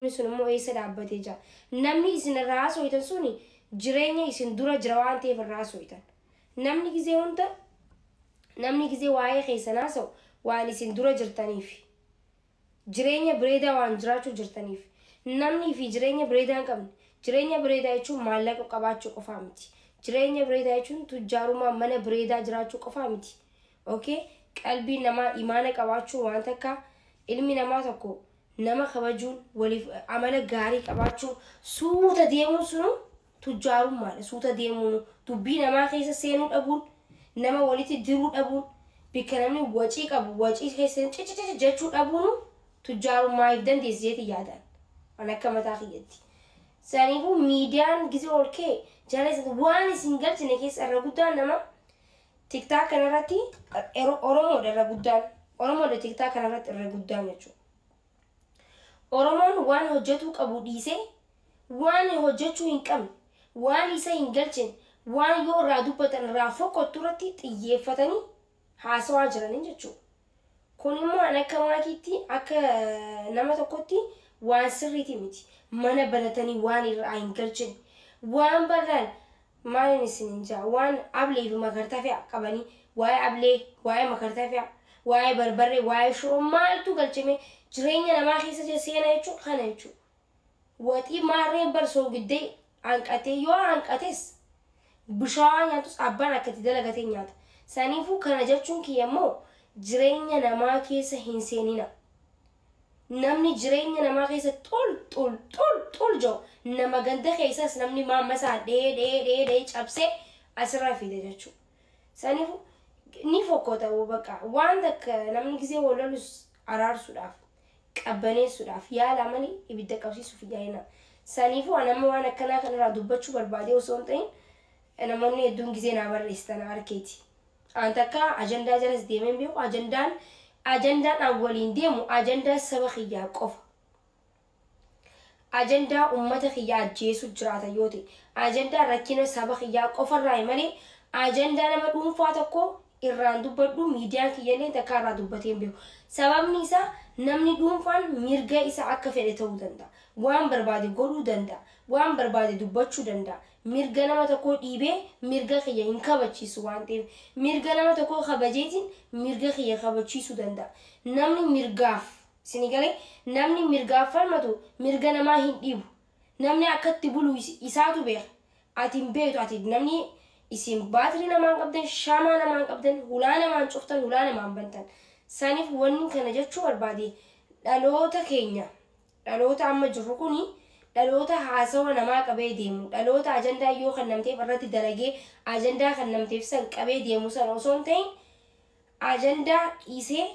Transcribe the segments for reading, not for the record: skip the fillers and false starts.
sunimmoo eessa dhaabbatee jira namni isin irraa haasoftan suni jireenya isin dura jira waan ta'eef irraa haasoftan namni gizee waa'ee keessan haasa'u waan isin dura jirtaniif jireenya bareedaa waan jiraachuu jirtaniif namni fi jireenya bareedaa hin qabne jireenya bareedaa jechuun maallaqa qabaachuu qofaa miti jireenya bareedaa jechuun tujjaarummaa mana bareedaa jiraachuu qofaa miti okay qalbii namaa imaana qabaachuu waan takka ilmi namaa tokko nama kabajuun waliif amala gaarii qabaachuu suuta deemuun sunu tujjaarummaadha suuta deemuun dubbii namaa keessa seenuu dhabuun nama walitti diruu dhabuun bikka namni wacii qabu wacii keessa cici jechuu dhabuun tujjaarummaa if dandeessiseeti yaadaan an akka mataa kiyyatti saniifuu miidiyaan gizee olkee jaalasa waan isin galchine keessa irra guddaan nama tiktaak kanarratti oromoodha irra guddaan oromoodha tiktaak kanarratti irra guddaan jechuudha Oromoon waan hojjetuu qabu dhiisee waan hojjechuu hin qabne waan isa hin galchine waan yoo irraa dubbatan irraa fokkottu irratti xiyyeeffatanii haasawaa jiranii jechuudha. Kun immoo an akka maatiitti akka nama tokkotti waan sirriiti miti. Mana baratanii waan irraa hin galchine waan barraan maalin isin jaa waan ablee fi makartaa fe'a qabanii waa'ee ablee waa'ee makartaa fe'a waa'ee barbarree waa'ee shiroo maaltu galchime jireenya namaa keessa seenaa jechuudha kana jechuudha. Waxii maarreen barsoo giddee hanqatee yoo hanqates bishaan nyaatus abbaan akkatti dalagatee nyaata. Saniifuu kana jechuun kiyyamoo jireenya namaa keessa hin seenina. Namni jireenya namaa keessa tol jiru nama ganda keessas namni maammasaa dhee cabsee asirraa fide jechuudha. Saniifuu ni fokkota bakka waan takka namni gizee walolus araarsuudhaaf qabbaneessuudhaaf yaala malee ibidda qabsiisuuf yaa'ina. Saniifuu anamma waan akkanaa kanarraa dubbachuu barbaadee osoo hin ta'in namoonni hedduun gizee naa barreessitan harkeeti. An takka ajandaa jalas deemeen beeku ajandaan an waliin deemu ajandaa saba kiyyaa qofa. Ajandaa uummata kiyyaa ajjeesuu jiraata yoo ta'e ajandaa rakkina saba kiyyaa qofarraa malee ajandaa nama dhuunfaa tokko irraan dubbadhu miidiyaan kiyyallee takka irraa dubbateen beeku. Sababni isaa namni dhuunfaan mirga isa akka fedhe ta'uu danda'a. Waan barbaade godhuu danda'a. Waan barbaade dubbachuu danda'a. Mirga nama tokko dhiibee mirga kiyya hin kabachiisu waan ta'eef mirga nama tokko kabajeetiin mirga kiyya kabachiisuu danda'a. Namni mirgaaf sinigalee namni mirgaaf falmatu mirga namaa hin dhiibu. Namni akkatti bulu isaatu beeka. Ati hin beektu ati namni isin baatirii namaan qabdan shaamaa namaan qabdan hulaa namaan cuftan hulaa namaan bantan. Saniif wanni kana jechuu barbaade dhaloota keenya dhaloota amma jirru kuni dhaloota haasawa namaa qabee deemu dhaloota ajandaa yoo kan namteef irratti dalagee ajandaa kan namteef san qabee deemu san osoo hin ta'in ajandaa dhiisee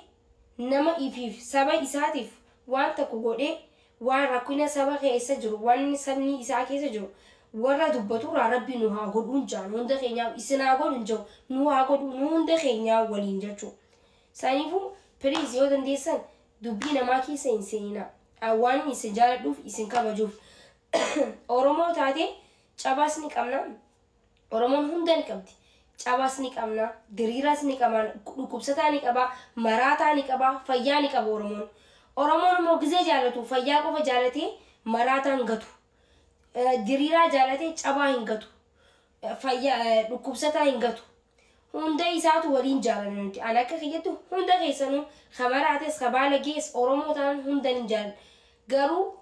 nama ifiif saba isaatiif waan tokko godhee waan rakkina saba keessa jiru waan sabni isaa keessa jiru warra dubbatu rabbi nu haa godhuun jaan hunda keenyaa isin haa godhuun jiru nu haa godhu nu hunda keenyaa waliin jechuudha. Saniifuu please yoo dandeessan dubbii namaa keessa hin seenina. Waan isin jaaladhuuf isin kabajuuf Oromoo taate cabaas ni qabna. Oromoon hunda ni qabdi. Cabaas ni qabna, diriiraas ni qabna, dhukkubsataa ni qaba, maraataa ni qaba, fayyaa ni qaba Oromoon. Oromoon immoo gizee jaalatu fayyaa qofa jaalatee maraataa hin gatu. Diriiraa jaalatee cabaa hin gatu. Fayyaa dhukkubsataa hin gatu. Hunda isaatu waliin jaalatan nuti. An akka kiyyattu hunda keessanuu kamaraates kabaala gees Oromoo ta'an hunda ni jaalatan. Garuu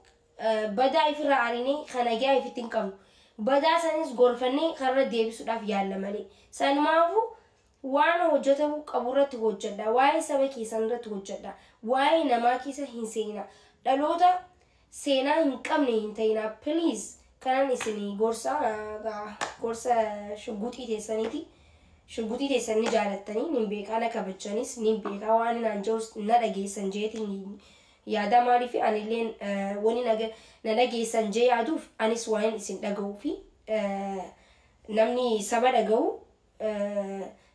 badaa ifirraa arinee kan nagaa ifitti hin qabnu. Badaa sanis gorfannee karra deebisuudhaaf yaalla malee. Sanumaafuu waan hojjetamuu qabu irratti hojjedha. Waa'ee saba keessan irratti hojjedha. Waa'ee namaa keessa hin seenina. Dhaloota seenaa hin qabne hin ta'ina. Please kanan isin gorsa shugguxii teessaniiti. Shugguxii teessanii jaalattanii nin beekaa na kabajanis nin beekaa waan naan jirus na dhageessan jeetiin yaada maaliif anilleen wani na dhageessan jee yaaduuf anis waan isin dhaga'uu fi namni saba dhaga'u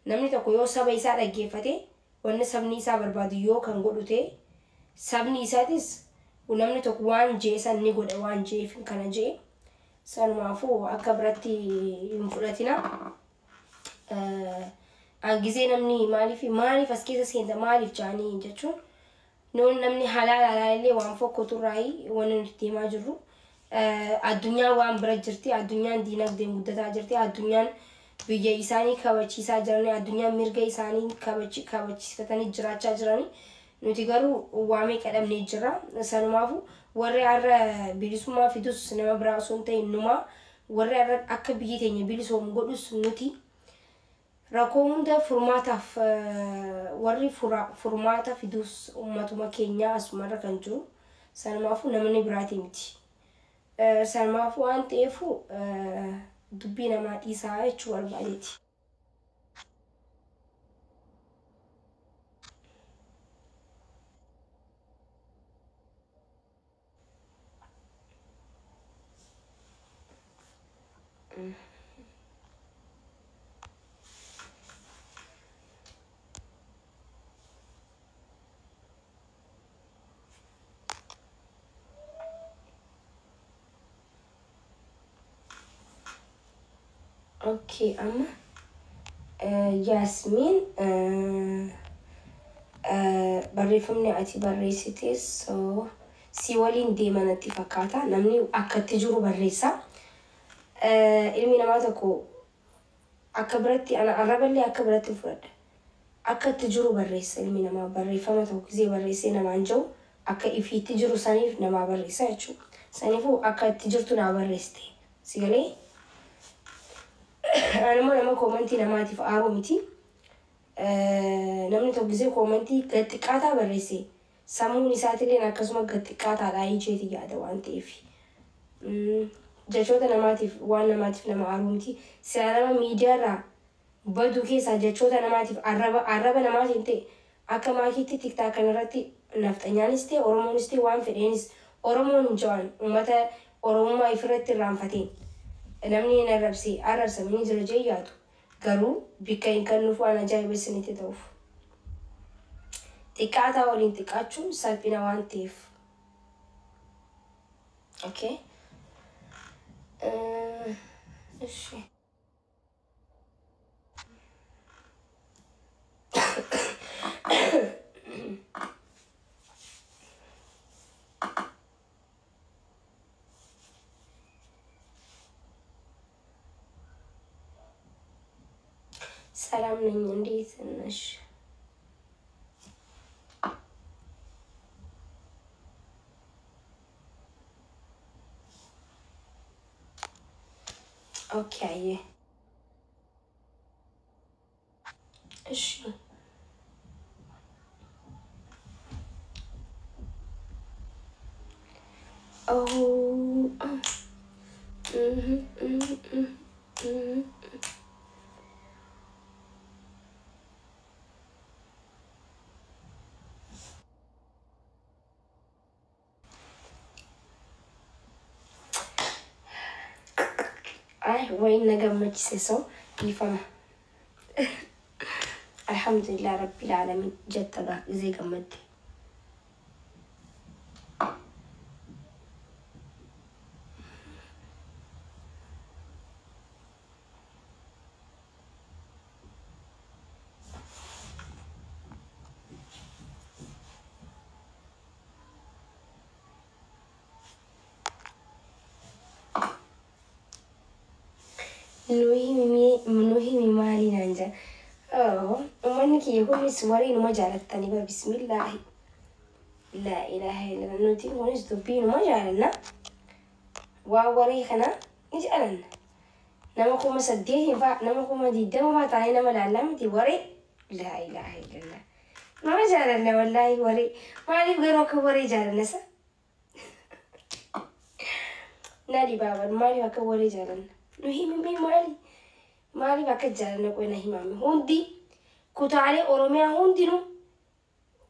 namni tokko yoo saba isaa dhaggeeffate wanni sabni isaa barbaadu yoo kan godhu ta'e sabni isaatis namni tokko waan jee san ni godha waan jeef kana jee sanumaafuu akka biratti hin fudhatina. Gizee namni maaliif as keessa seenta maaliif jaanii jechuun نون نمني حلال على اللي وان فوق تراي وننتي ما جرو الدنيا وان برجرتي الدنيا دينك دي مدة جرتي الدنيا بيجي إنساني كابتشي ساجرني الدنيا ميرجي إنساني كابتشي فتاني جرا شاجراني نتيجرو وامي كلام نيجرا سنمافو وري عرّ بيلسوما في دوس سينما براسون تي نما وري عرّ أكبيه تاني بيلسوم قدوس نوتي راكون ده فورماتا في وري فورماتا في دوس أمتما كينيا أسمارا كنجو سنمافو نمني براتي متي سنمافو أنتيفو دبينا ما تيساعي شوال باليتي اوكي اما ياسمين بريفمني اتي بريسيتيس سو سيولين ديما نتي فكاتا نمني اكتجرو بريسا ilmi namaa tokko akka biratti ana arraballee akka biratti fudhadha. Akka itti jiru barreessa ilmi namaa barreeffama tokko gisee barreessee namaan jiru akka ifiitti jiru saniif namaa barreessa jechuudha. Saniifuu akka itti jirtu naa barreessite. Si galee anammoo nama koomantii namaatiif aaruu miti. Namni tokko gisee koomantii gad xiqqaataa barreesse sammuun isaatillee akkasuma gad xiqqaataadhaa hiicheeti yaada waan ta'eef. Jechoota namaatiif waan namaatiif nama aaruu miti. Siyaanama miidiyaarraa baduu keessaa jechoota namaatiif arraba namaatiin ta'e akka maakiitti tiktaa kanarratti nafxanyaanis ta'e oromoonis ta'e waan fedheenis oromoon hin jawaan uummata oromummaa ifirratti irraanfateen namni hin arrabsamanii jira jee yaadu garuu bikka hin kennuuf waan ajaa'ibessanitti ta'uuf. Xiqqaataa waliin xiqqaachuun salphina waan ta'eef. Okay. እሺ ሰላም ነኝ እንዴት ነሽ? اوكي ايش او اي وين نجمع سيسو يفهم الحمد لله رب العالمين جت زي جمدي نوهي مالي نانجا ومنك يقول سواري نما جالتني بسم الله لا إله إلا الله نوتي ونس دبين وما جالنا ووريخنا نجالنا نما كوما سديه نما كوما ديدا ما تعالي نما العلامة وري لا إله إلا الله ما جالنا والله وري مالي بغيروك وري جالنا سا نادي بابا مالي بك وري جالنا نوهي مالي بك جالنا كوينا همامي هندي كتالي أوروميا هندينو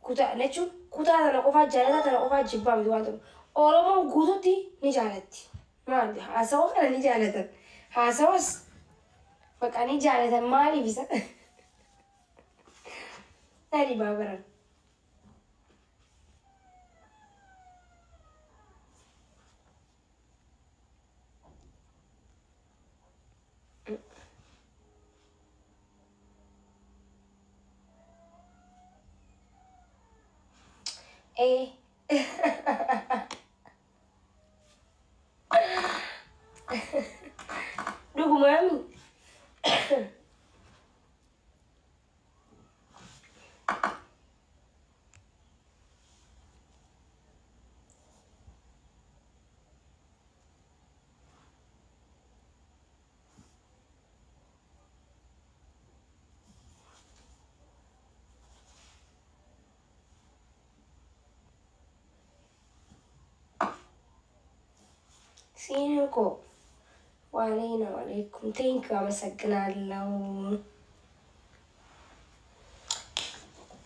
كتا نشو كتا أنا قفا جالتا أنا قفا جبام دواتو أورومو غوتي نجالتي مالي هاسوس أنا نجالتا هاسوس فكاني جالتا مالي بيسا نادي بابا إيه دوغو مامي سينكو وعلينا وعليكم تينكو أمسكنا اللو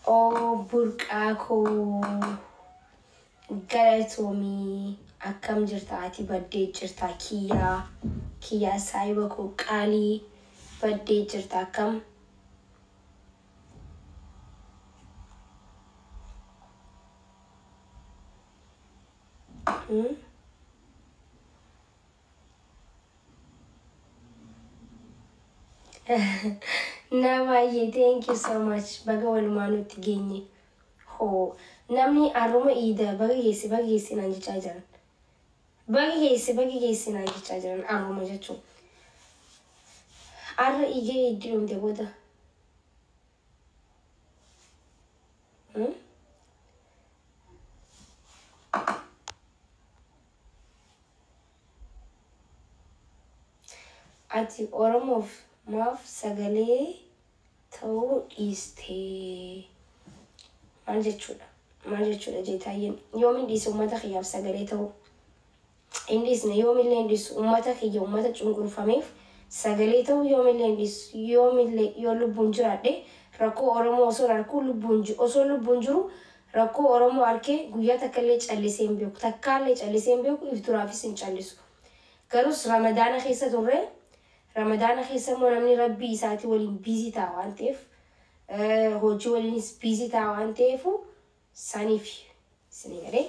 أو بركاكو galatoomii akkam jirta ati baddee jirta kiyyaa saayiba koo qaalii baddee jirta akkam Namaye, thank you so much. Baga walumaanutti geenye. Ho, namni arruma ida baga geessi naan jechaa jiran. Baga geessi naan jechaa jiran arruma jechuun. Arra igee iddii dhumte booda. Ati Oromoof maaf sagalee ta'uu dhiistee. Maal jechuudha jeetaayyeen yoomin dhiise uummata kiyyaaf sagalee ta'uu hin dhiisne yoomillee hin dhiisu uummata kiyya uummata cunqurfameef sagalee ta'uu yoomillee hin dhiisu yoomillee yoo lubbuun jiraadhe rakkoo Oromoo osoo lubbuun jiru rakkoo Oromoo arkee guyyaa takkaallee callisee hin beeku if duraafis hin callisu garus ramadaana keessa turre ramadaana keessa immoo namni rabbii isaatii waliin biizii ta'a waan ta'eef hojii waliinis biizii ta'a waan ta'eefu saniif isinii galee.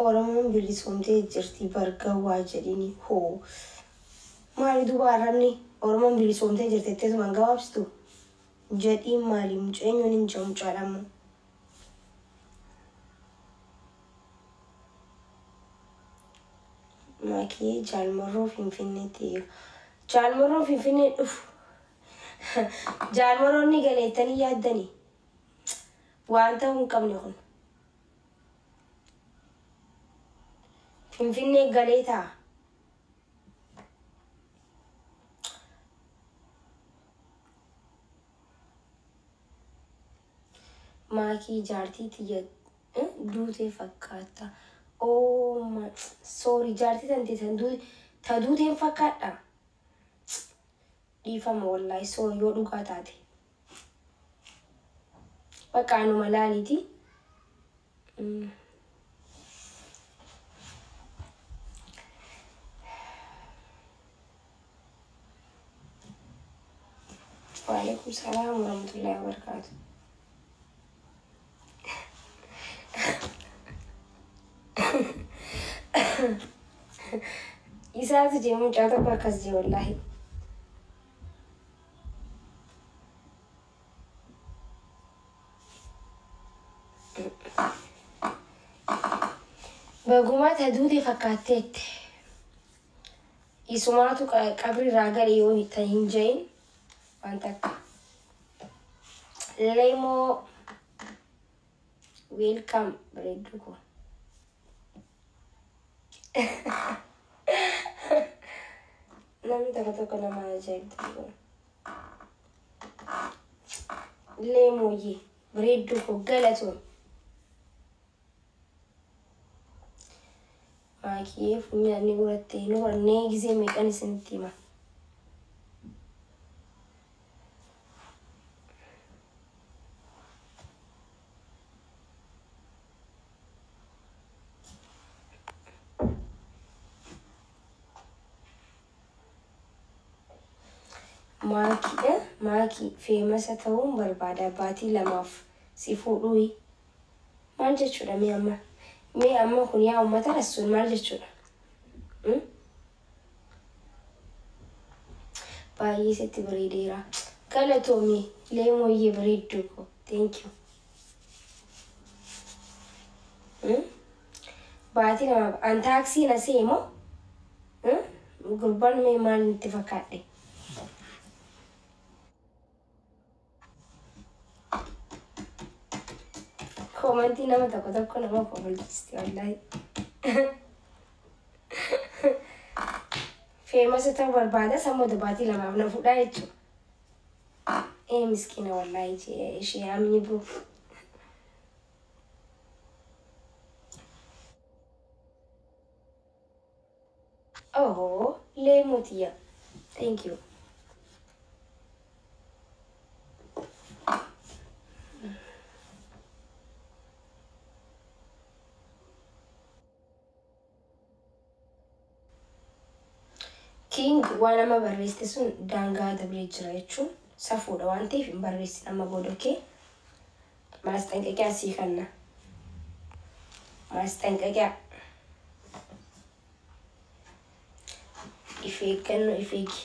Oromoon bilisomtee jirti bargawaa jedhini hoo maali duuba arrabni Oromoon bilisomtee jirti etteetumaan gabaabsitu jedhiin maali muceenyoon hin jamu caalamu maakii jaalmarroo finfinneetti jaalmarroo finfinnee dhufu jaalmarroonni galeettanii yaaddanii waan ta'uu hin qabne kun Finfinnee galee ta'a. Maakii jaartii tiyya duutee fakkaata. Sorry jaartii tantee ta duuteen fakkaadha. Dhiifama wallaahi sorry yoo dhugaa taate. Bakka anuma laaliiti. وعليكم السلام ورحمة الله وبركاته. إساءة جيمو جاتا باكس جي والله. بقومات هدودي فكاتيت. إسماتو قبري راغل يومي تهنجين. Mantap. Lemo welcome bereduko. Nami takutaka nama ajaib tu. Lemo ye bereduko galaton. Maki punya ni urate ni warne gize mekani sentima. Maakii feemasa ta'uun barbaada baatii lamaaf si fuudhuyi. Maal jechuudha mee amma? Mee amma kun yaa uummata rassuun maal jechuudha? Baay'ee sitti bareedeera. Galatoomii leemooyyee bareedduu ko. Thank you. Baatii lamaaf an taaksii na seemoo? Gurbaan mee maal itti fakkaadhe? Komantii nama tokko nama kofalchisti wallahi. Feemasa ta'uu barbaada sammuu baatii lamaaf na fuudhaa jechuudha. Miskiina wallahi ishee amni boo. Oh, leemotiya. Thank you. King waan nama barreessite sun daangaa dabree jira jechuun safuudha waan ta'eef hin barreessin amma booda okee. Maasxanqaqiyaa sii kanna. Maasxanqaqiyaa. If eegi.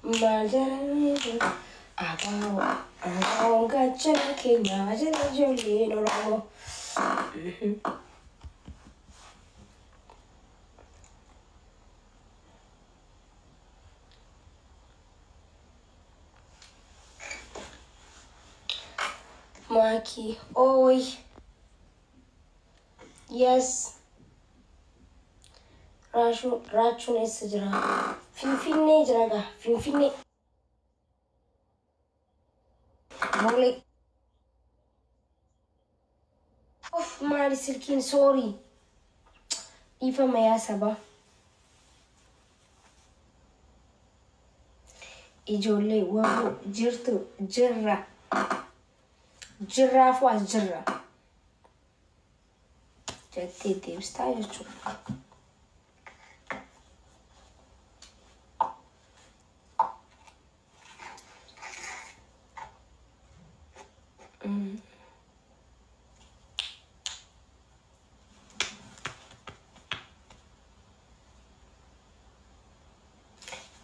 Majalani Abang gacana Kenya jala joli Oromo. Maki, oi. Yes. Rachun is jira. Finfinne jiraga. Finfinne. Boleh. Of maali silkiin sorry. Dhiifama yaa saba. Ijoollee warra jirra. Jirraafu as jirra. Jettee deebistaa jechuudha.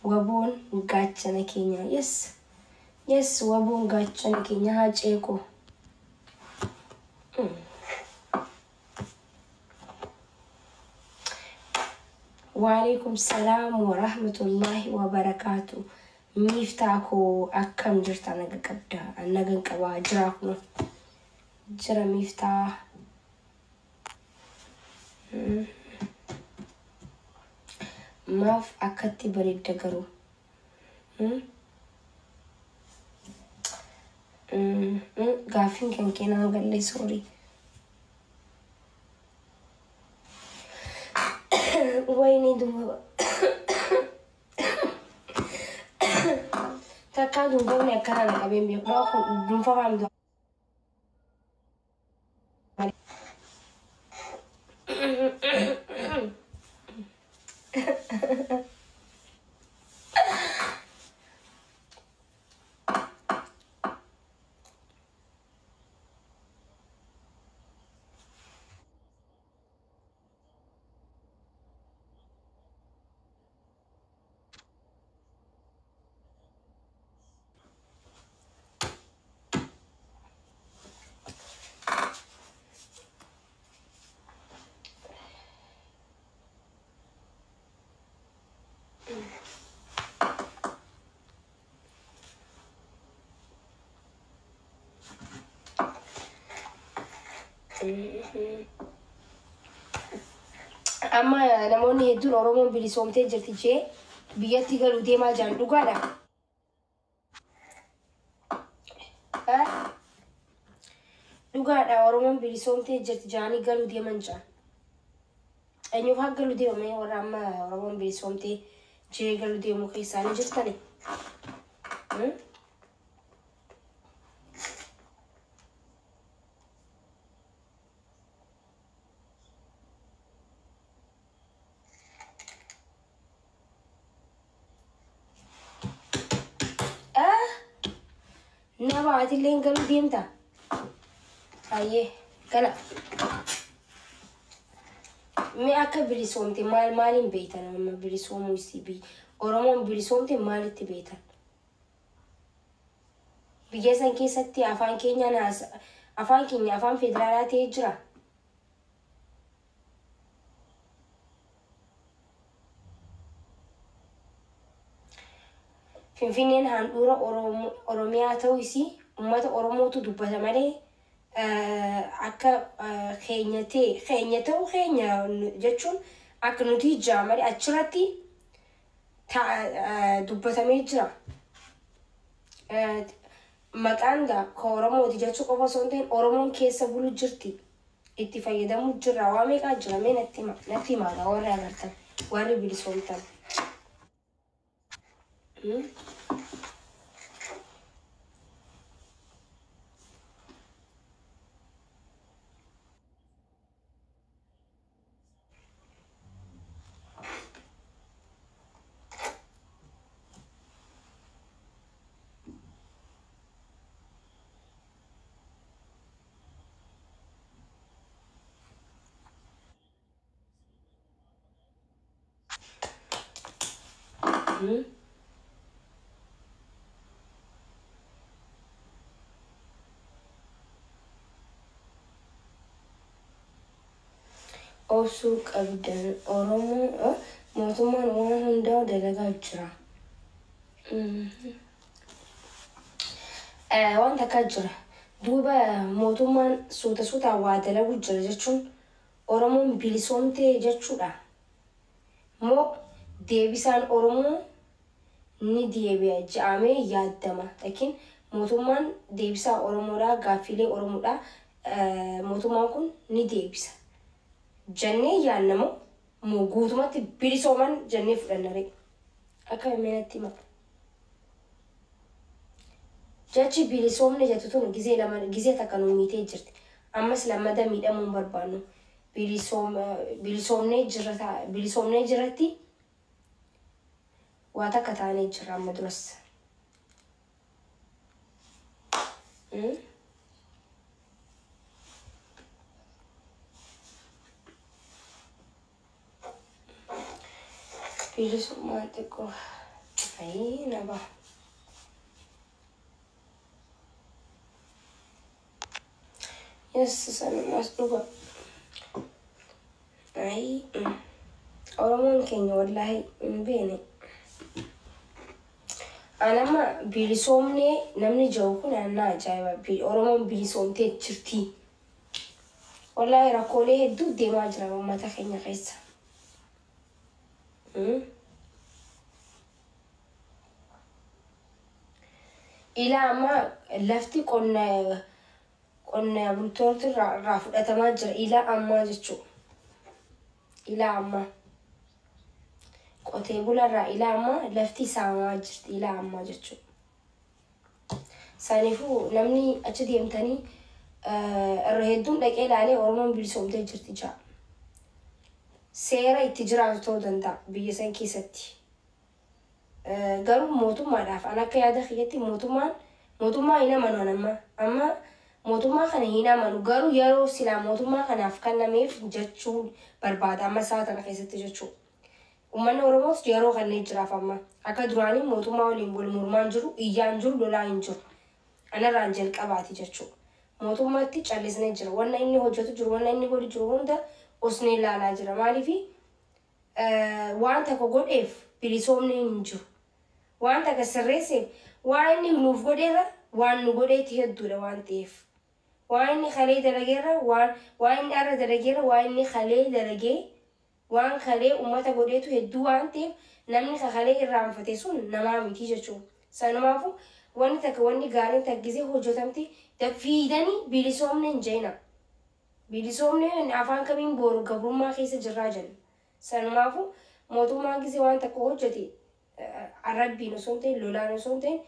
Waboon gaachana keenya. Yes, waboon gaachana keenya haa ceeko. Waalaikum salaam wa rahmatullahi wa barakatuh. Miiftaa koo akkam jirta naga qabda. Nagan qabaa jira kuno. Jira miiftaa. Maaf akkatti bareedda garuu. Gaaffiin kan keenan galle sorry. Wayne duba. Takkaa dungoonni akkana na qabeen beeku. Kun dunfa faamtu. أما نموني هدول أورمون بليسومتين جرتيجي بيجتي قالوا دي ما جان لقانا لقانا أورمون بليسومتين جرتيجاني قالوا دي من جان أنيو هاك قالوا دي ومي ورا أما أورمون بليسومتين جي قالوا دي مخيساني جرتاني نبعت اللين قالوا دي متى أيه كلا مي أكا بليسومتي مالين بيتنا أما بليسومو يسيبي أورمون بليسومتي مالي تبيتنا بيجاسن كيستي أفان كينيا ناس أفان كينيا أفان فيدرالات يجرا فينفينين هاندورا أوروميا تويسي أمتا أوروموتو دوبتا مالي أكا خينيتو خينيا جاتشون أكا نتيجة مالي أتشراتي دوبتا ميجرا مقاندا كورموتي جاتشو قفا سونتين أورومون كيسا بلو جرتي itti fayyadamu jirra waa meeqa jira mee natti himaa warri agartan warri bilisoomtan Osuuk abdan Oromoo mootummaan waan hundaa dalagaa jira. Waan takka jira. Duuba mootummaan suuta waa dalagu jira jechuun Oromoon bilisoomtee jechuudha. Moo deebisaan Oromoo ni deebi'a jedhamee yaadama. Laakiin mootummaan deebisaa Oromoodhaa gaaffilee Oromoodhaa mootummaan kun ni deebisa. Jannee yaannamu moo guutumatti bilisooman jannee fudhannare akka himeenatti hima. Jachi bilisoomne jettu tun gizee takka nu miitee jirti. Ammas lammada miidhamuun barbaannu. Bilisoomnee jirratti waa takka taanee jirra amma duras. Bilisummaa xiqqoo ayii naba. Yes, sanumas dhuga. Ayii Oromoon keenya wallaahi hin beene. Anama bilisoomnee namni jiru kun annaa ajaa'iba. Oromoon bilisoomtee jirti. Wallaahi rakkoolee hedduu deemaa jira uummata keenya keessa. Ila amma lafti qonna bultoota irraa fudhatamaa jira. Ila amma jechuudha. Ila amma qotee bularraa ila amma lafti saamaa jirti. Ila amma jechuudha. Saniifuu namni achi deemtanii irra hedduun dhaqee ilaalee Oromoon bilisoomtee jirti jira. Seera itti jiraatu ta'uu danda'a biyya san keessatti. Garuu mootummaadhaaf an akka yaada kiyyaatti mootummaa hin amanu amma mootummaa kana hin amanu garuu yeroo silaa mootummaa kanaaf kennameef jechuun barbaada amma isaa tana keessatti jechuudha. Uummanni Oromoos yeroo kanneen jiraaf amma akka duraanii mootummaa waliin wal mormaan jiru iyyaan jiru lolaa hin jiru. Anarraan jalqabaati jechuudha. Mootummaatti callisnee jira. Wanna inni hojjetu jiru wanna inni godhu jiru hunda osnee ilaalaa jira. Maaliifi waan takka godheef bilisoomni hin jiru. Waan takka sirreesseef waan inni nuuf godheera waan nu godheeti hedduudha waan ta'eef. واني خلي دلقيرا واني أرى دلقيرا واني خلي دلقي وان خلي أمتا قديتو هدو وانتي نمني خلي الرام فتيسون نمامي تيجا سنمافو واني تكواني غارين تجزي هو جوتمتي تفيدني بيلسوم ننجينا بيلسوم نعفان كمين بورو قبرو ما خيس جراجن سنمافو موتو ما جزي وان تكو جتي عربي نسونتين لولا نسونتين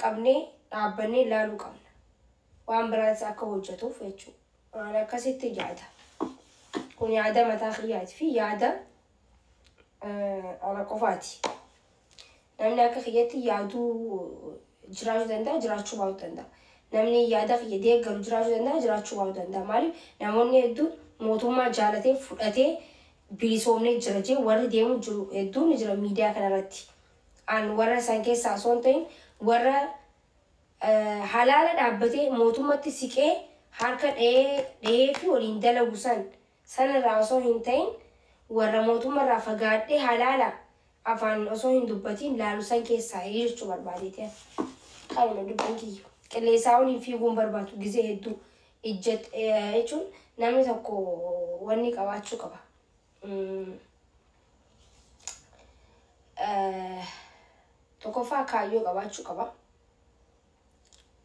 قبني عبني لالو قبنا وان برات أكو جتو فيتشو أنا كسيت جادا كوني عادة متاخيات في يادا على قفاتي نمني أكا خياتي يادو جراج دندا جراج شباو دندا نمني يادا خيادي قرو جراج دندا جراج شباو دندا مالي نموني يدو موتو ما جالتي فرقتي بيسومني جراجي ورد ديمو جرو يدو نجرا ميديا كان راتي عن ورا سانكي ساسونتين ورا حلالا دابتي موتو متي سيكي حركة ايه في ولين دلوسان سنة راسو هنتين ورا موتو مرة فقادي حلالا أفان أصو هندوبتين لالو سانكي ساير شو برباديتين خلينا ندبنكي اللي يساوني في قوم برباتو جزء هدو إجت إيشون نامي تكو وني كواتشو كبا تكو فاكايو كواتشو كبا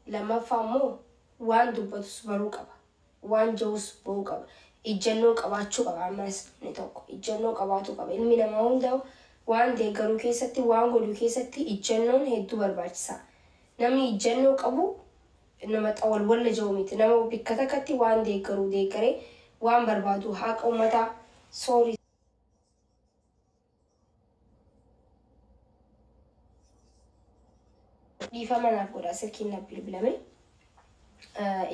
لما فامو وان دوبتوس برو كبا وان جوس برو كبا إجنو كواتشو كبا ماس نتوكو إجنو كواتو كبا المينا ماون داو وان دي غرو كيستي وان غلو كيستي إجنون هدو برباتسا نامي إجنو كبو إنما تأول ولا جوميت إنما بكتكتي وان دي غرو دي غري وان بربادو هاك أمتا سوري ديفا منا قولا سكين نبيل بلامي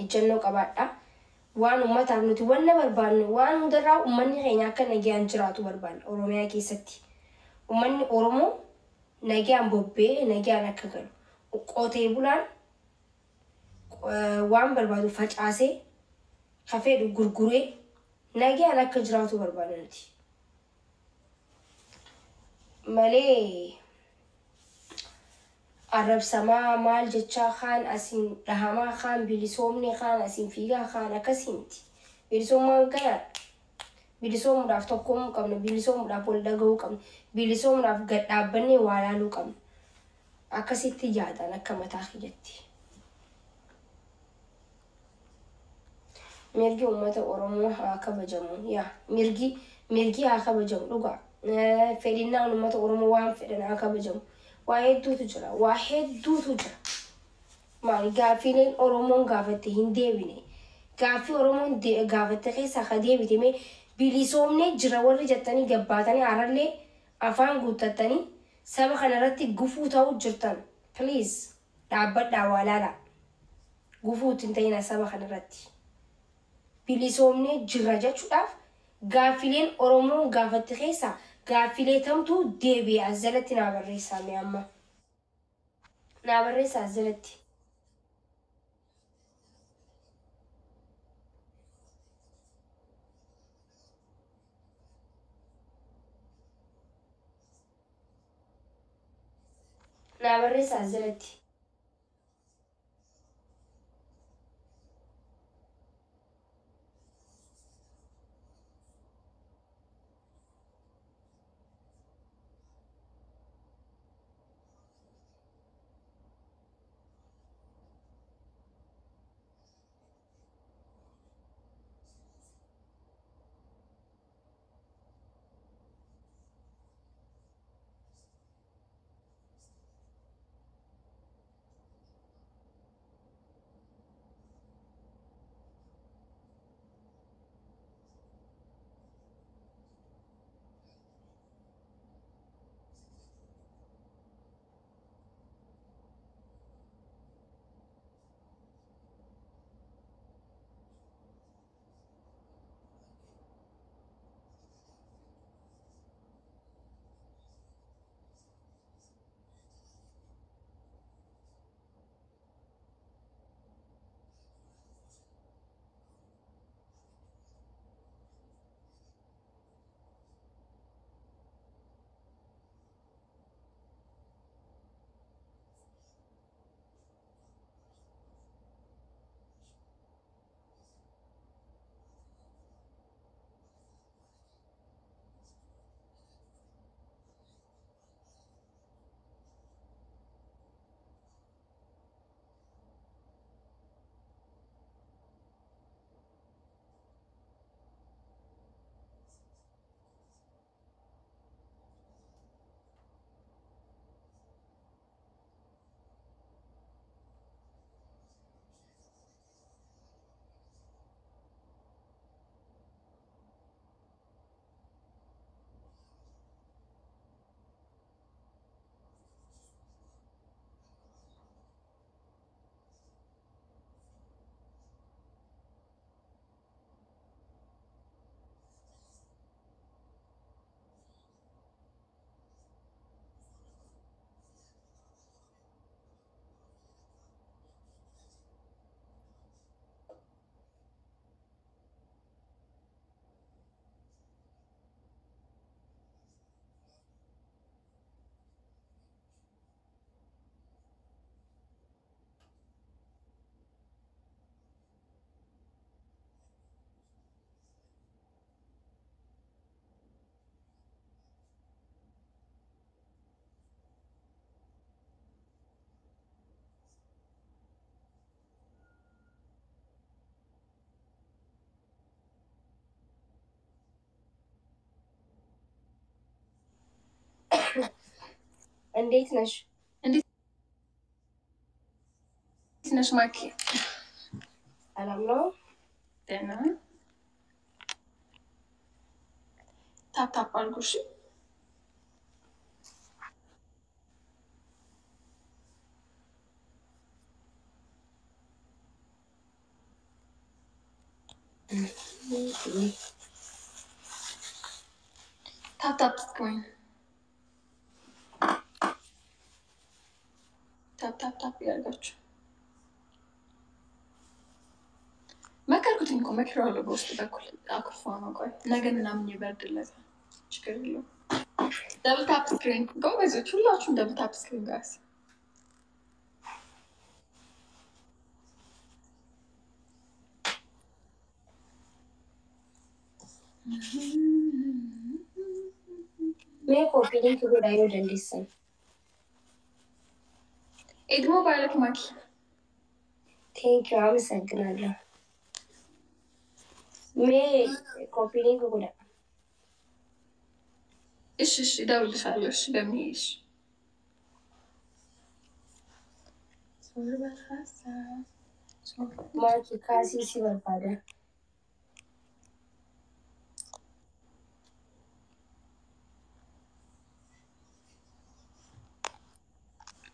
إجنو كباتا وان أمتا بنوتي وانا بربان وان مدراو أماني غيناكا نجيان جراتو بربان أوروميا كيستي أماني أورومو نجيان بوبي نجيان أكاكالو وقوتي بولان وان بربادو فاجعاسي خفيدو غرغوري نجيان أكا جراتو بربان نتي مالي عرب سما مال جتشا خان أسين رحما خان بيلسومني خان أسين فيغا خان أكسينتي بيلسوم ما غير بيلسوم راف توكم كم بيلسوم راف بولدغو كم بيلسوم راف غدابني والالو كم أكسيتي جادا نكما تاخيجتي ميرجي أمة أورمو هاكا بجمو يا ميرجي هاكا بجمو لغا فعلنا أمة أورمو وان فعلنا هاكا بجمو واحد دو تجرا مالي غافيلين أورمون غافتي هندي بني غافي أورمون غافتي خيسا خديه بتمي بيليسومني جراور جتاني جباتاني عرالي أفان غوتاتاني سبا خنراتي غفو تاو جرتان بليز دعبت دعوالا غفو تنتين سبا خنراتي بيليسومني جراجة شداف غافيلين أورمون غافتي خيسا غافيلي تمتو ديبي عزلتي نابريسا مياما نابريسا عزلتي نابريسا عزلتي እንዴት ነሽ? እንዴት ነሽ ማኪ? ሰላም ነው? ደህና። ታፕ አድርጉ እሺ። ታፕ ስክሪን ታፕ ያደርጋችሁ። መከርኩትኝ እኮ መክረዋለሁ በውስጥ በኩል አኩርፎ ነው። ቆይ ነገ ምናምን ይበርድለታል። ችግር የለውም። ደብል ታፕ ስክሪን ጎበዞች፣ ሁላችሁም ደብል ታፕ ስክሪን ጋይስ። मैं copy link को डायो डंडिसन ኤድሞ ባለት ማኪ ቴንክ ዩ አመሰግናለሁ። मैं copy link को ዳ እሺ እደውልልሻለሁ። እሺ በሚሄሽ ማኪ ካሲ ሲበርባዳ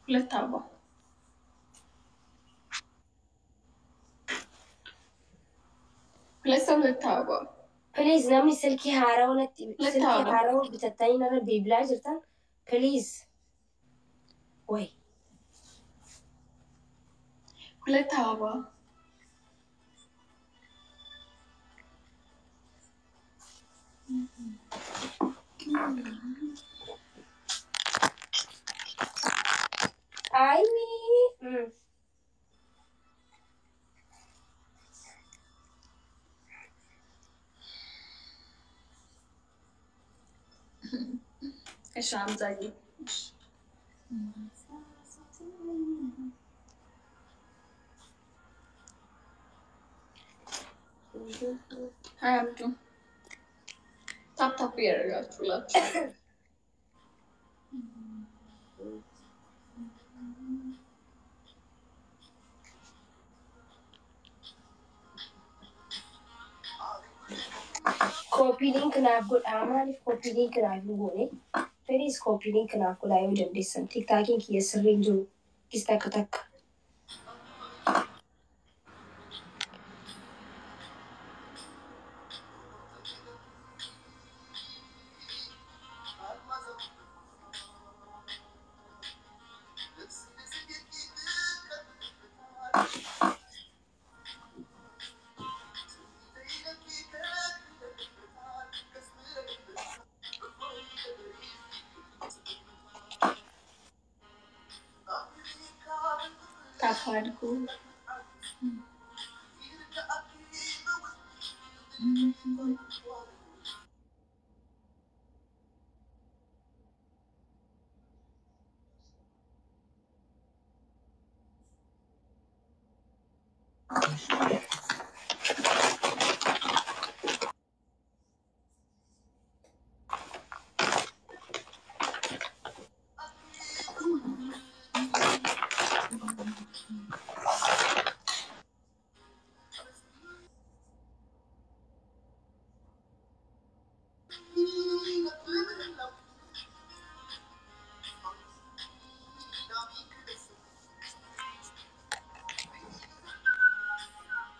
ሁለት አበባ ሁለት አበባ ፕሊዝ namni silkii haarawaa bitattanii narra beebilaa jirtan ፕሊዝ ወይ ሁለት አበባ አይ እሺ አምዛዬ አያምጡ ታፕ ያደርጋችሁላችሁ። ኮፒ ሊንክ naaf godhaa maaliif ኮፒ ሊንክ naaf hin goone ፕሊዝ ኮፒ ሊንክ naaf godhaa yoo dandeessan tiktaakiin kiyya sirriin jiru gis takka takka ታፕ አድርጉ።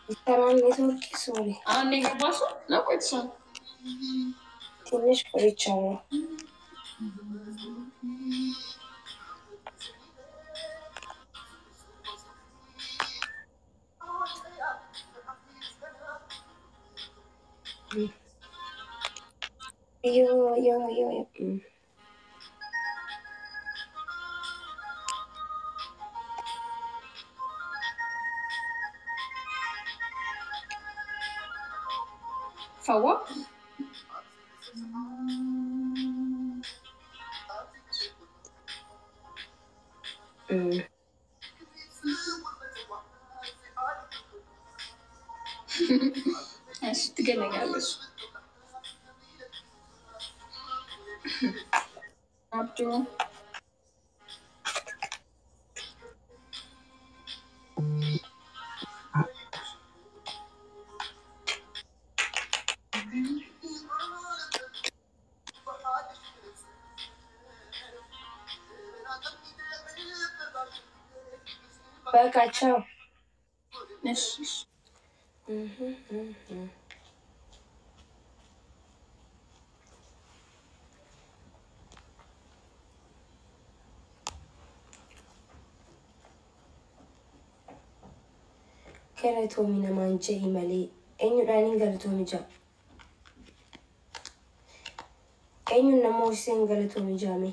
ይሰራል ኔትወርክ ሶሪ አሁን የገባሽው ነው? ቆይተሻል? ትንሽ ቆይቻለሁ። yo ፈዋ እሺ ትገለኛለሽ። abdu በቃ ቻው። እሺ Galatoomii namaan jehi malee eenyudhaaniin galatoomii jaa? Eenyuun nama hoosiseen galatoomii jaame?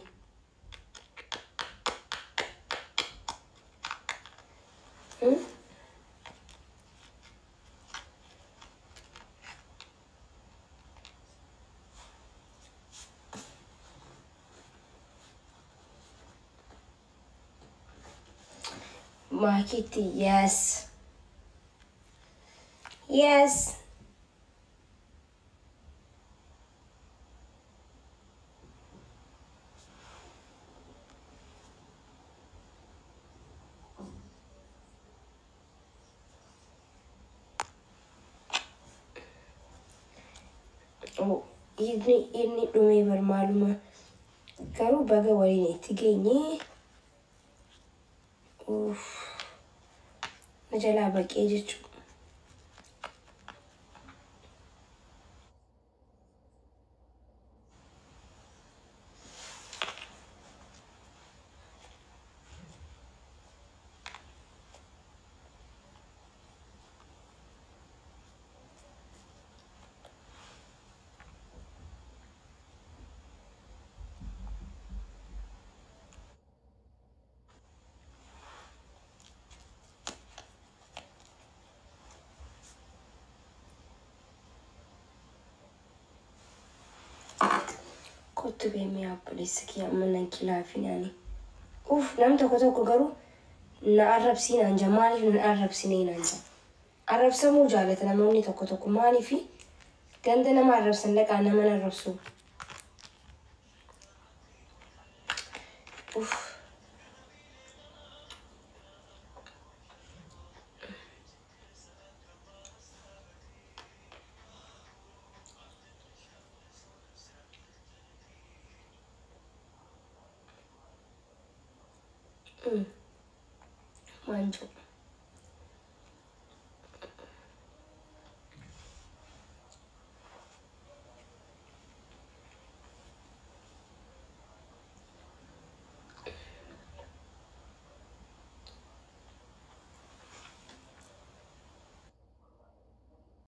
Maakiitti yes. Yes. Oh, inni dhumee barmaaluma garuu baga waliin itti geenye. Na jalaa baqee jechuudha. Kottu beemee abboleessa kiyya amma nan kilaafin ani. Nam tokko garuu na arrabsiinaan jaa maaliif nan arrabsineenaan jaa? Arrabsamuu jaalata namoonni tokko maaliifi ganda nama arrabsan dhaqaa nama arrabsu. Manjo.